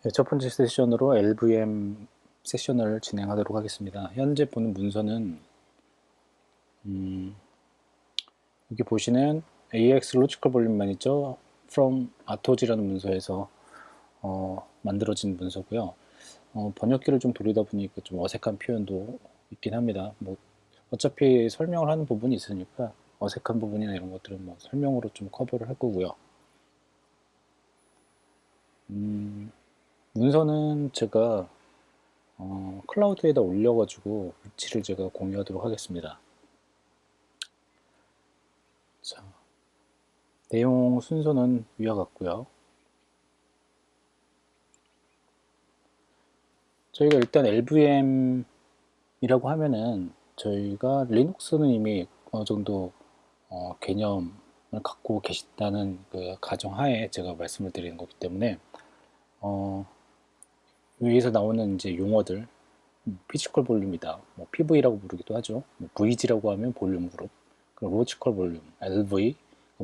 네, 첫 번째 세션으로 LVM 세션을 진행하도록 하겠습니다. 현재 보는 문서는 여기 보시는 AX Logical Volume Manager from ATOG라는 문서에서 만들어진 문서고요. 번역기를 좀 돌리다 보니까 좀 어색한 표현도 있긴 합니다. 뭐 어차피 설명을 하는 부분이 있으니까 어색한 부분이나 이런 것들은 뭐 설명으로 좀 커버를 할 거고요. 문서는 제가 클라우드에다 올려가지고 위치를 제가 공유하도록 하겠습니다. 자, 내용 순서는 위와 같고요. 저희가 일단 LVM이라고 하면은 저희가 리눅스는 이미 어느 정도 개념을 갖고 계시다는 그 가정하에 제가 말씀을 드리는 거기 때문에 위에서 나오는 이제 용어들 피지컬 볼륨이다, 뭐 PV라고 부르기도 하죠. 뭐 VG라고 하면 볼륨 그룹, 그리고 로지컬 볼륨, LV,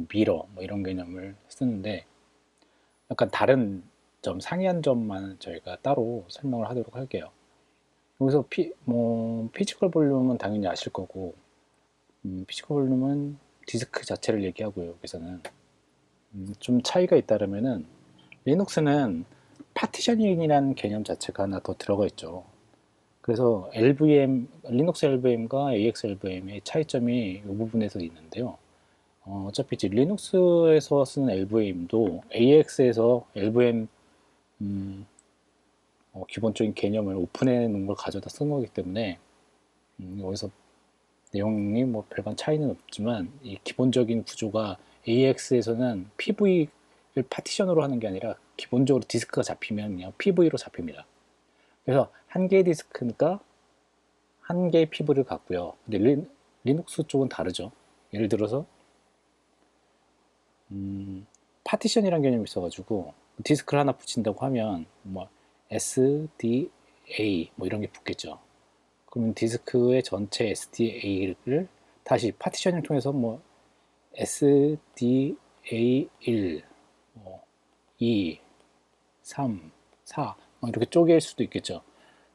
미러 뭐 이런 개념을 쓰는데 약간 다른 점, 상이한 점만 저희가 따로 설명을 하도록 할게요. 여기서 피지컬 볼륨은 당연히 아실 거고, 피지컬 볼륨은 디스크 자체를 얘기하고요. 여기서는 좀 차이가 있다면은 리눅스는 파티셔닝이라는 개념 자체가 하나 더 들어가 있죠. 그래서 리눅스 LVM과 AX LVM의 차이점이 이 부분에서 있는데요. 어차피 이제 리눅스에서 쓰는 LVM도 AX에서 LVM 기본적인 개념을 오픈해 놓은 걸 가져다 쓴 거기 때문에 여기서 내용이 뭐 별반 차이는 없지만 이 기본적인 구조가 AX에서는 PV를 파티션으로 하는 게 아니라 기본적으로 디스크가 잡히면 그냥 PV로 잡힙니다. 그래서 한 개의 디스크니까 한 개의 PV를 갖고요. 근데 리눅스 쪽은 다르죠. 예를 들어서 파티션이라는 개념이 있어가지고 디스크를 하나 붙인다고 하면 뭐 SDA 뭐 이런 게 붙겠죠. 그러면 디스크의 전체 SDA를 다시 파티셔닝 통해서 뭐 SDA1, 뭐 2, 3, 4 이렇게 쪼갤 수도 있겠죠.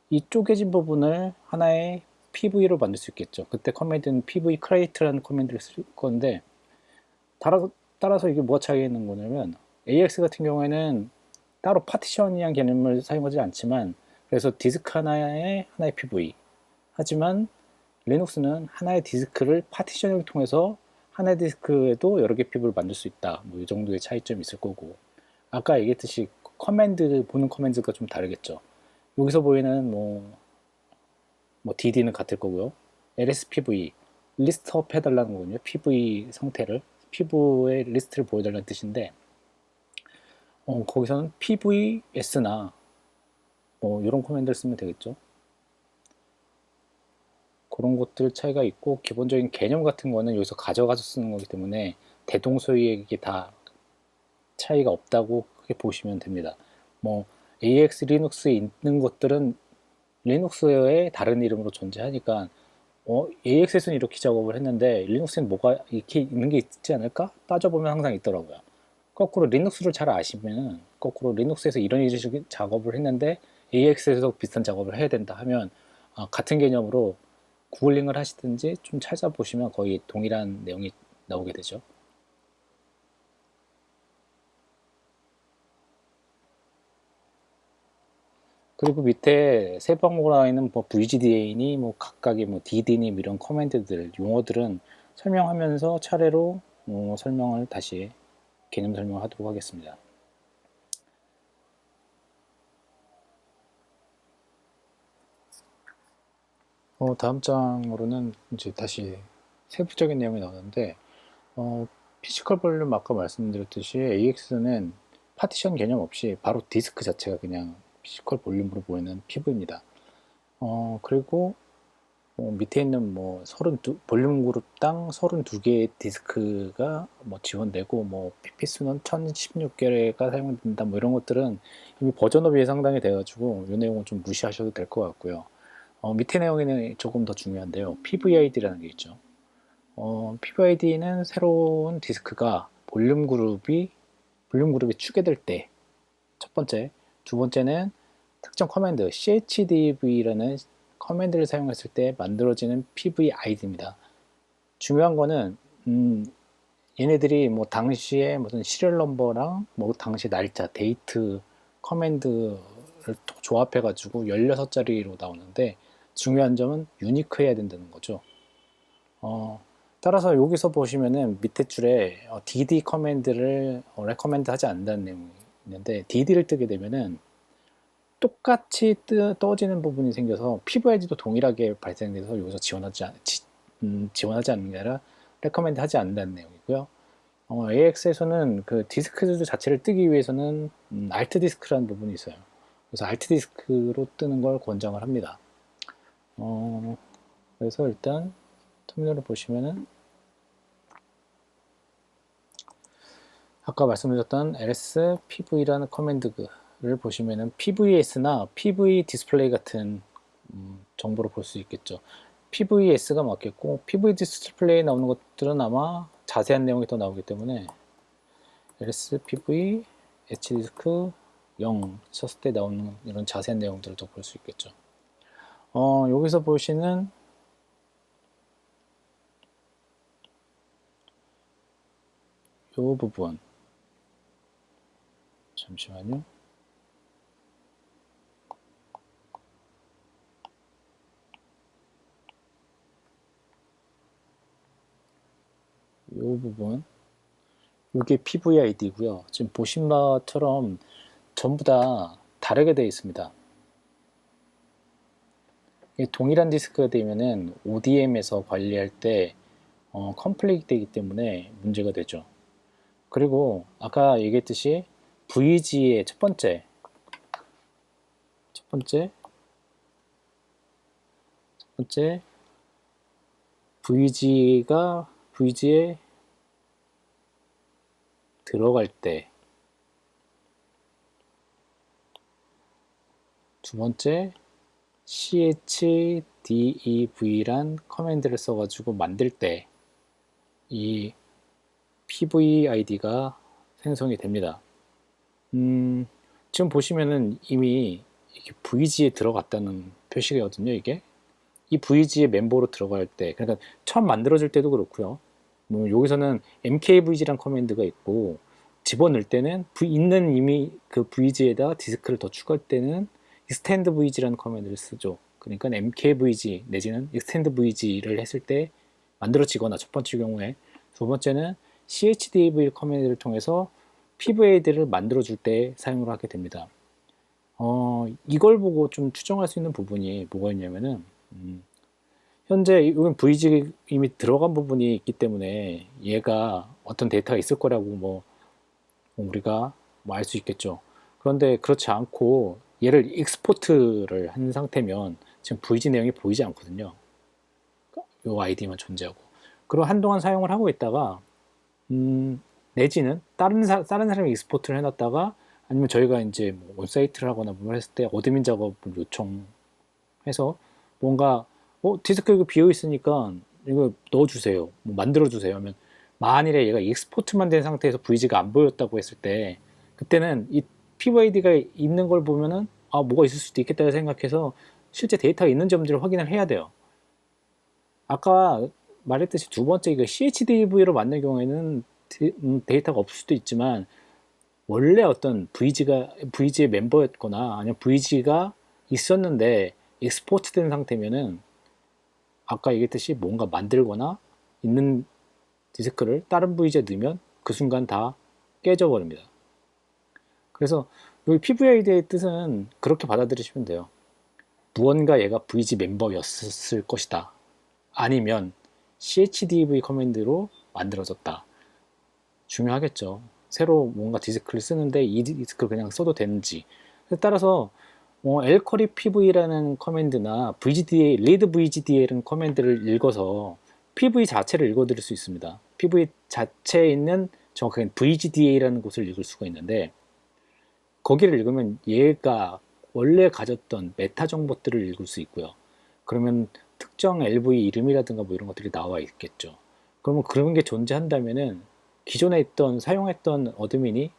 이 쪼개진 부분을 하나의 PV로 만들 수 있겠죠. 그때 커맨드는 PV create라는 커맨드를 쓸 건데 따라서 이게 뭐가 차이가 있는 거냐면 AX 같은 경우에는 따로 파티션이란 개념을 사용하지 않지만 그래서 디스크 하나의 PV 하지만 리눅스는 하나의 디스크를 파티셔닝을 통해서 하나의 디스크에도 여러 개의 PV를 만들 수 있다. 뭐 이 정도의 차이점이 있을 거고 아까 얘기했듯이 보는 커맨드가 좀 다르겠죠. 여기서 보이는 뭐 DD는 같을 거고요. LSPV 리스트업 해달라는 거군요. PV 상태를 피부의 리스트를 보여달라는 뜻인데 거기서는 PVS나 뭐 이런 커맨드를 쓰면 되겠죠. 그런 것들 차이가 있고 기본적인 개념 같은 거는 여기서 가져가서 쓰는 거기 때문에 대동소이에게 다 차이가 없다고 크게 보시면 됩니다. 뭐 AX 리눅스에 있는 것들은 리눅스의 다른 이름으로 존재하니까 AX에서는 이렇게 작업을 했는데 리눅스에는 뭐가 이렇게 있는 게 있지 않을까? 따져보면 항상 있더라고요. 거꾸로 리눅스를 잘 아시면 거꾸로 리눅스에서 이런 작업을 했는데 AX에서 비슷한 작업을 해야 된다 하면 같은 개념으로 구글링을 하시든지 좀 찾아보시면 거의 동일한 내용이 나오게 되죠. 그리고 밑에 세 번호라 있는 뭐 VGDA니 뭐 각각의 뭐 DD니 이런 커맨드들 용어들은 설명하면서 차례로 설명을 다시 개념 설명을 하도록 하겠습니다. 다음 장으로는 이제 다시 세부적인 내용이 나오는데 피지컬 볼륨 아까 말씀드렸듯이 AX는 파티션 개념 없이 바로 디스크 자체가 그냥 피지컬 볼륨으로 보이는 PV입니다. 그리고 밑에 있는 뭐 볼륨 그룹당 32개의 디스크가 뭐 지원되고 뭐 PP수는 1016개가 사용된다 뭐 이런 것들은 이미 버전업이 상당히 돼가지고 이 내용은 좀 무시하셔도 될 것 같고요. 밑에 내용에는 조금 더 중요한데요. PVID라는 게 있죠. PVID는 새로운 디스크가 볼륨 그룹이 추계될 때 첫 번째, 두 번째는 특정 커맨드 chdv라는 커맨드를 사용했을 때 만들어지는 PV 아이디입니다. 중요한 거는 얘네들이 뭐 당시에 무슨 시리얼 넘버랑 뭐 당시 날짜, 데이트 커맨드를 조합해 가지고 16자리로 나오는데 중요한 점은 유니크해야 된다는 거죠. 따라서 여기서 보시면은 밑에 줄에 dd 커맨드를 레커멘드 하지 않는다는 내용이 있는데 dd를 뜨게 되면은 똑같이 떠지는 부분이 생겨서 PVID도 동일하게 발생돼서 여기서 지원하지 않는 게 아니라 레커멘드 하지 않는다는 내용이고요. AX에서는 그 디스크 자체를 뜨기 위해서는 Alt 디스크라는 부분이 있어요. 그래서 Alt 디스크로 뜨는 걸 권장을 합니다. 그래서 일단 터미널을 보시면은 아까 말씀드렸던 ls pv라는 커맨드를 보시면은 pvs나 pv 디스플레이 같은 정보를 볼 수 있겠죠. pvs가 맞겠고 pv 디스플레이에 나오는 것들은 아마 자세한 내용이 더 나오기 때문에 ls pv hdisk 0 쳤을 때 나오는 이런 자세한 내용들을 더 볼 수 있겠죠. 여기서 보시는 이 부분 잠시만요. 이 부분 이게 PVID고요. 지금 보신 바처럼 전부 다 다르게 되어 있습니다. 동일한 디스크가 되면은 ODM에서 관리할 때 컴플레이트 되기 때문에 문제가 되죠. 그리고 아까 얘기했듯이 VG의 첫 번째 VG에 들어갈 때 두 번째 chdev란 커맨드를 써가지고 만들 때 이 PVID가 생성이 됩니다. 지금 보시면은 이미 이렇게 VG에 들어갔다는 표시거든요. 이게 이 VG의 멤버로 들어갈 때, 그러니까 처음 만들어질 때도 그렇고요. 뭐 여기서는 mkvg란 커맨드가 있고 집어넣을 때는 있는 이미 그 VG에다 디스크를 더 추가할 때는 extend vg라는 커맨드를 쓰죠. 그러니까 mkvg 내지는 extend vg를 했을 때 만들어지거나 첫 번째 경우에, 두 번째는 chdev 커맨드를 통해서 PVID를 만들어줄 때 사용을 하게 됩니다. 이걸 보고 좀 추정할 수 있는 부분이 뭐가 있냐면은 현재 이건 VG 이미 들어간 부분이 있기 때문에 얘가 어떤 데이터가 있을 거라고 뭐 우리가 뭐 알 수 있겠죠. 그런데 그렇지 않고 얘를 익스포트를 한 상태면 지금 VG 내용이 보이지 않거든요. 요 아이디만 존재하고. 그리고 한동안 사용을 하고 있다가 내지는 다른 사람이 익스포트를 해놨다가 아니면 저희가 이제 뭐 웹사이트를 하거나 뭐 했을 때 어드민 작업을 요청해서 뭔가 디스크 이거 비어 있으니까 이거 넣어주세요, 뭐 만들어주세요 하면 만일에 얘가 익스포트만 된 상태에서 VG가 안 보였다고 했을 때 그때는 이 PVID가 있는 걸 보면은 뭐가 있을 수도 있겠다 생각해서 실제 데이터가 있는 점들을 확인을 해야 돼요. 아까 말했듯이 두 번째 이거 CHDV로 만든 경우에는 데이터가 없을 수도 있지만 원래 어떤 VG의 멤버였거나 아니면 VG가 있었는데 익스포트 된 상태면은 아까 얘기했듯이 뭔가 만들거나 있는 디스크를 다른 VG에 넣으면 그 순간 다 깨져 버립니다. 그래서 여기 PVID의 뜻은 그렇게 받아들이시면 돼요. 무언가 얘가 VG 멤버였을 것이다. 아니면 chdv 커맨드로 만들어졌다. 중요하겠죠. 새로 뭔가 디스크를 쓰는데 이 디스크를 그냥 써도 되는지. 따라서 lquery pv라는 커맨드나 vgda, read vgda라는 커맨드를 읽어서 pv 자체를 읽어드릴 수 있습니다. pv 자체에 있는 정확하게 vgda라는 곳을 읽을 수가 있는데 거기를 읽으면 얘가 원래 가졌던 메타 정보들을 읽을 수 있고요. 그러면 특정 LV 이름이라든가 뭐 이런 것들이 나와 있겠죠. 그러면 그런 게 존재한다면은 기존에 있던 사용했던 어드민이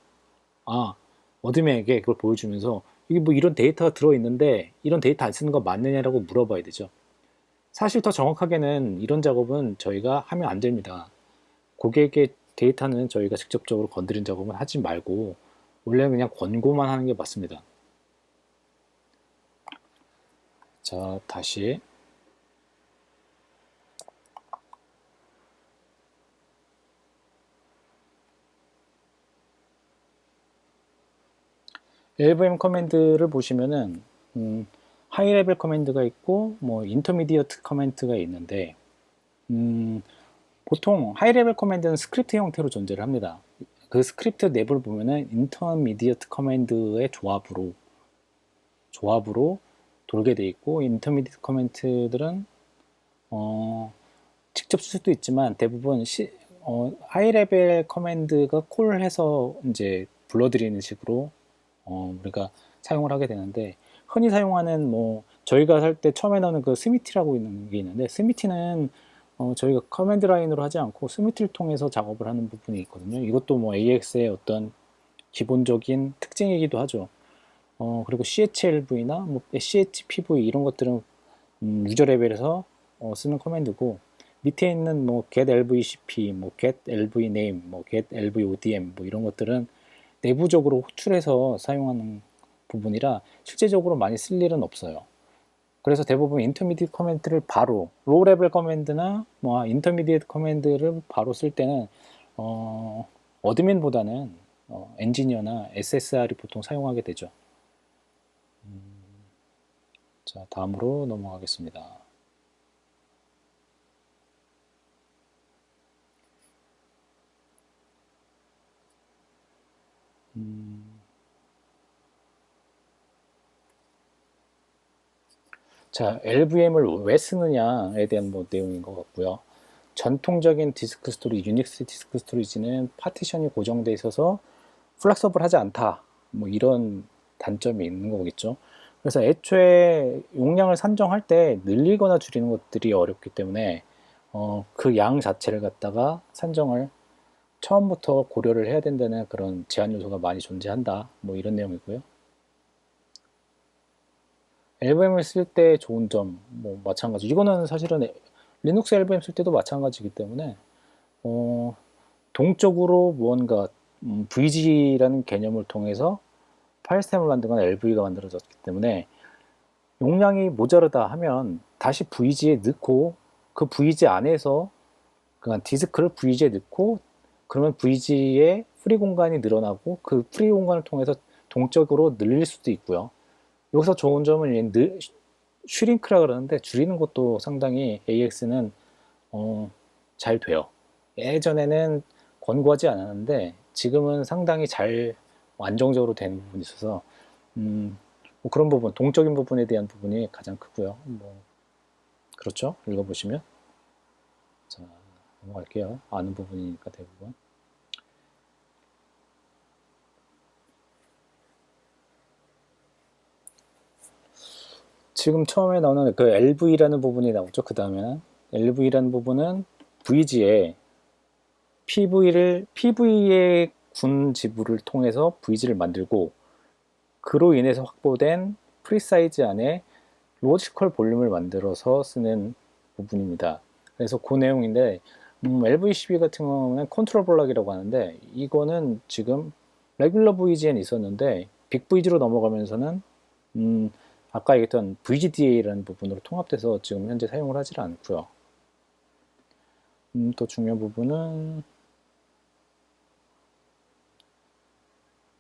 어드민에게 그걸 보여주면서 이게 뭐 이런 데이터가 들어있는데 이런 데이터 안 쓰는 거 맞느냐라고 물어봐야 되죠. 사실 더 정확하게는 이런 작업은 저희가 하면 안 됩니다. 고객의 데이터는 저희가 직접적으로 건드린 작업은 하지 말고 원래 그냥 권고만 하는 게 맞습니다. 자, 다시 LVM 커맨드를 보시면은 하이 레벨 커맨드가 있고 뭐 인터미디어트 커맨드가 있는데 보통 하이 레벨 커맨드는 스크립트 형태로 존재를 합니다. 그 스크립트 내부를 보면은 인터미디어트 커맨드의 조합으로 돌게 돼 있고 인터미디어트 커맨드들은 직접 쓸 수도 있지만 대부분 하이 레벨 커맨드가 콜해서 이제 불러들이는 식으로 우리가 사용을 하게 되는데 흔히 사용하는 뭐 저희가 할 때 처음에 나오는 그 스미티라고 있는 게 있는데 스미티는 저희가 커맨드 라인으로 하지 않고 스미티를 통해서 작업을 하는 부분이 있거든요. 이것도 뭐 AX의 어떤 기본적인 특징이기도 하죠. 그리고 CHLV나 뭐 CHPV 이런 것들은 유저 레벨에서 쓰는 커맨드고 밑에 있는 뭐 getLVCP, 뭐 getLVName, 뭐 getLVODM 뭐 이런 것들은 내부적으로 호출해서 사용하는 부분이라 실제적으로 많이 쓸 일은 없어요. 그래서 대부분 인터미디에이트 커맨드를 바로 로우 레벨 커맨드나 뭐 인터미디에이트 커맨드를 바로 쓸 때는 어드민보다는 엔지니어나 SSR이 보통 사용하게 되죠. 자, 다음으로 넘어가겠습니다. 자, LVM을 왜 쓰느냐에 대한 뭐 내용인 것 같고요. 전통적인 디스크 스토리지, 유닉스 디스크 스토리지는 파티션이 고정돼 있어서 플렉서블하지 않다. 뭐 이런 단점이 있는 거겠죠. 그래서 애초에 용량을 산정할 때 늘리거나 줄이는 것들이 어렵기 때문에 그 양 자체를 갖다가 산정을 처음부터 고려를 해야 된다는 그런 제한 요소가 많이 존재한다. 뭐 이런 내용이고요. LVM을 쓸 때 좋은 점, 뭐 마찬가지. 이거는 사실은 리눅스 LVM 쓸 때도 마찬가지이기 때문에 동적으로 무언가 VG라는 개념을 통해서 파일 시스템을 만들거나 LV가 만들어졌기 때문에 용량이 모자르다 하면 다시 VG에 넣고 그 VG 안에서 그냥 디스크를 VG에 넣고 그러면 VG의 프리 공간이 늘어나고 그 프리 공간을 통해서 동적으로 늘릴 수도 있고요. 여기서 좋은 점은 슈링크라 그러는데 줄이는 것도 상당히 AX는 잘 돼요. 예전에는 권고하지 않았는데 지금은 상당히 잘 안정적으로 되는 부분이 있어서 뭐 그런 부분, 동적인 부분에 대한 부분이 가장 크고요. 뭐 그렇죠? 읽어보시면 자, 넘어갈게요. 아는 부분이니까 대부분. 지금 처음에 나오는 그 LV라는 부분이 나오죠. 그 다음에는 LV라는 부분은 VG에 PV의 군 지부를 통해서 VG를 만들고 그로 인해서 확보된 프리사이즈 안에 로지컬 볼륨을 만들어서 쓰는 부분입니다. 그래서 그 내용인데 LVCB 같은 경우는 컨트롤 블럭이라고 하는데 이거는 지금 레귤러 VG엔 있었는데 빅 VG로 넘어가면서는 아까 얘기했던 VGDA라는 부분으로 통합돼서 지금 현재 사용을 하지 않고요. 또 중요한 부분은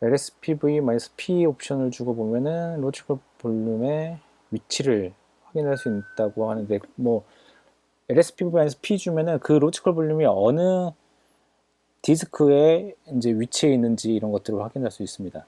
LSPV-P 옵션을 주고 보면은 로지컬 볼륨의 위치를 확인할 수 있다고 하는데 뭐 LSPV-P 주면은 그 로지컬 볼륨이 어느 디스크에 이제 위치해 있는지 이런 것들을 확인할 수 있습니다.